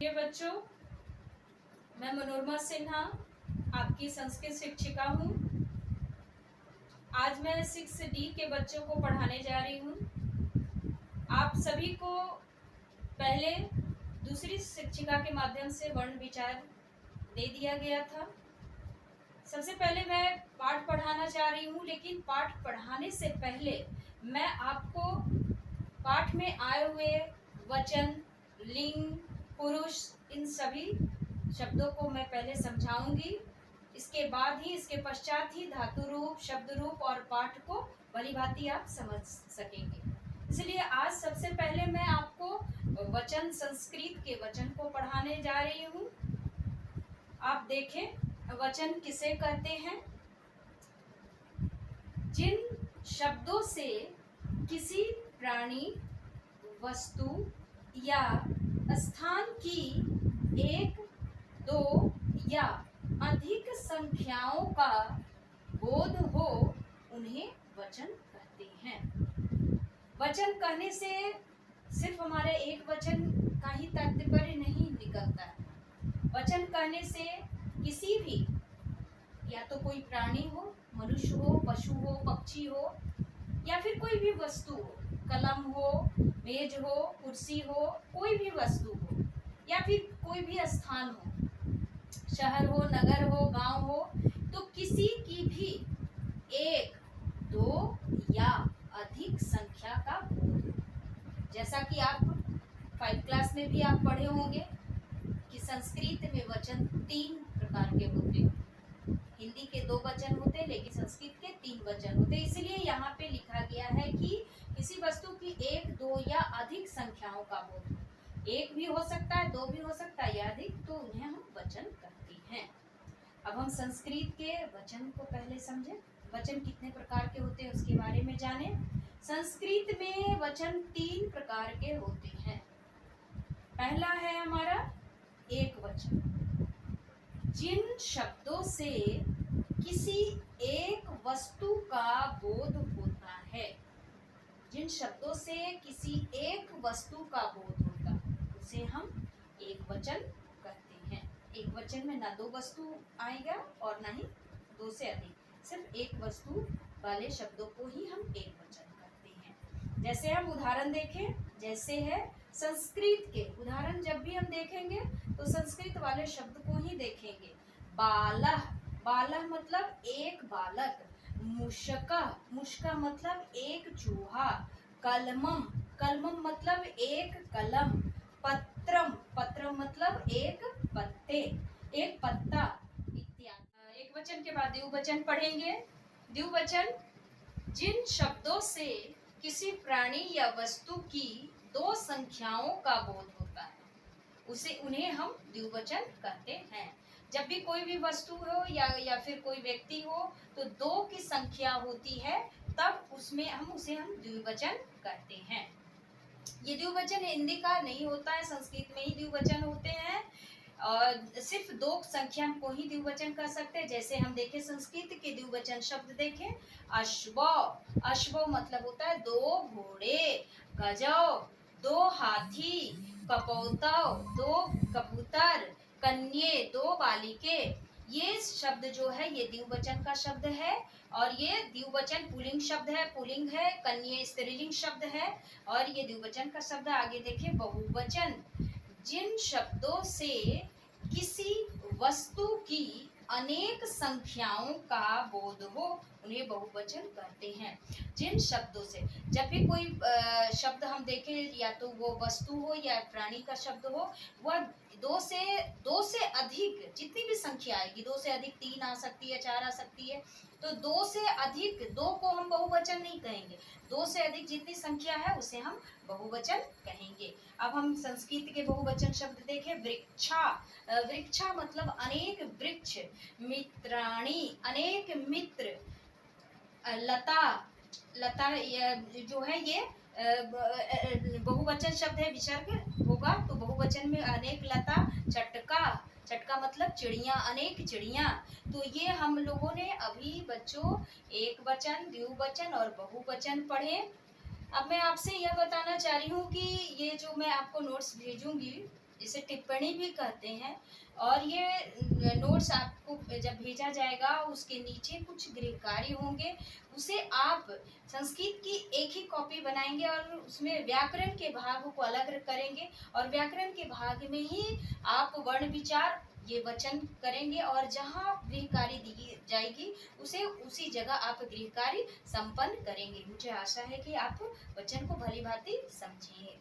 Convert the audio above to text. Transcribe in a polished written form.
प्रिय बच्चों, मैं मनोरमा सिन्हा आपकी संस्कृत शिक्षिका हूँ। आज मैं 6D के बच्चों को पढ़ाने जा रही हूँ। आप सभी को पहले दूसरी शिक्षिका के माध्यम से वर्ण विचार दे दिया गया था। सबसे पहले मैं पाठ पढ़ाना चाह रही हूँ, लेकिन पाठ पढ़ाने से पहले मैं आपको पाठ में आए हुए वचन, लिंग, पुरुष, इन सभी शब्दों को मैं पहले समझाऊंगी। इसके बाद ही, इसके पश्चात ही धातु रूप, शब्द रूप और पाठ को भलीभांति आप समझ सकेंगे। इसलिए आज सबसे पहले मैं आपको वचन, संस्कृत के वचन को पढ़ाने जा रही हूँ। आप देखें, वचन किसे कहते हैं? जिन शब्दों से किसी प्राणी, वस्तु या स्थान की एक, दो या अधिक संख्याओं का बोध हो, उन्हें वचन कहते हैं। वचन कहने से सिर्फ हमारे एक वचन का ही तात्पर्य नहीं निकलता है। वचन कहने से किसी भी, या तो कोई प्राणी हो, मनुष्य हो, पशु हो, पक्षी हो, या फिर कोई भी वस्तु हो, कलम हो, मेज हो, कुर्सी हो, कोई भी वस्तु हो, या फिर कोई भी स्थान हो, शहर हो, नगर हो, गांव हो, तो किसी की भी एक, दो या अधिक संख्या का बोध हो। जैसा कि आप 5 क्लास में भी आप पढ़े होंगे कि संस्कृत में वचन 3 प्रकार के होते हैं। हिंदी के 2 वचन होते हैं, लेकिन संस्कृत के 3 वचन होते हैं। इसलिए यहाँ पे लिखा गया है कि किसी वस्तु की 1, 2 या अधिक संख्याओं का बोध हो। 1 भी हो सकता है, 2 भी हो सकता है या अधिक, तो उन्हें हम वचन कहते हैं। अब हम संस्कृत के वचन को पहले समझें। वचन कितने प्रकार के होते हैं उसके बारे में जानें। संस्कृत में वचन 3 प्रकार के होते हैं। पहला है हमारा एक वचन। जिन शब्दों से किसी एक वस्तु का बोध होता है, जिन शब्दों से किसी एक वस्तु का बोध होता है, उसे हम एक वचन कहते हैं। एक वचन में ना 2 वस्तु आएगा और ना ही 2 से अधिक, सिर्फ एक वस्तु वाले शब्दों को ही हम एक वचन कहते हैं। जैसे हम उदाहरण देखें, जैसे है संस्कृत के उदाहरण, जब भी हम देखेंगे तो संस्कृत वाले शब्द को ही देखेंगे। बालह, बालह मतलब एक बालक। मुशकः, मुशकः मतलब एक चूहा। कलमम, कलमम मतलब एक कलम। पत्रम, पत्रम मतलब एक पत्ते, एक पत्ता इत्यादि। एक वचन के बाद द्विवचन पढ़ेंगे। द्विवचन जिन शब्दों से किसी प्राणी या वस्तु की 2 संख्याओं का बोध होता है, उन्हें हम द्विवचन कहते हैं। जब भी कोई भी वस्तु हो या फिर कोई व्यक्ति हो, तो 2 की संख्या होती है, तब उसे हम द्विवचन कहते हैं। ये द्विवचन हिंदी का नहीं होता है, संस्कृत में ही द्विवचन होते हैं। और सिर्फ 2 संख्या को ही द्विवचन कह सकते हैं। जैसे हम देखें संस्कृत के द्विवचन शब्द देखें, अश्व, अश्व मतलब होता है 2 घोड़े। गजौ 2 हाथी। कपौतव 2 कबूतर। कन्ये 2 बालिके। ये शब्द जो है ये द्विवचन का शब्द है, और ये द्विवचन पुल्लिंग शब्द है, पुल्लिंग है। कन्ये स्त्रीलिंग शब्द है, और ये द्विवचन का शब्द आगे देखें बहुवचन। जिन शब्दों से किसी वस्तु की अनेक संख्याओं का बोध हो, उन्हें बहुवचन कहते हैं। जिन शब्दों से, जब भी कोई शब्द हम देखें, या तो वो वस्तु हो या प्राणी का शब्द हो, वह 2 से अधिक जितनी भी संख्या आएगी, 2 से अधिक 3 आ सकती है, 4 आ सकती है, तो 2 से अधिक, 2 को हम बहुवचन नहीं कहेंगे। 2 से अधिक जितनी संख्या है उसे हम बहुवचन कहेंगे। अब हम संस्कृत के बहुवचन शब्द देखें। वृक्षा, वृक्षा मतलब अनेक वृक्ष। मित्राणि अनेक मित्र। लता, लता जो है ये बहुवचन शब्द है, विसर्ग होगा तो बहुवचन में अनेक लता। चटका, चटका मतलब चिड़िया, अनेक चिड़िया। तो ये हम लोगों ने अभी बच्चों एक वचन, द्विवचन और बहुवचन पढ़े। अब मैं आपसे यह बताना चाह रही हूँ कि ये जो मैं आपको नोट्स भेजूंगी, इसे टिप्पणी भी कहते हैं। और ये नोट्स आपको जब भेजा जाएगा उसके नीचे कुछ गृह कार्य होंगे, उसे आप संस्कृत की एक ही कॉपी बनाएंगे और उसमें व्याकरण के भाग को अलग करेंगे और व्याकरण के भाग में ही आप वर्ण विचार ये वचन करेंगे और जहाँ गृह कार्य दी जाएगी उसे उसी जगह आप गृह कार्य संपन्न करेंगे। मुझे आशा है कि आप वचन को भली भांति समझेंगे।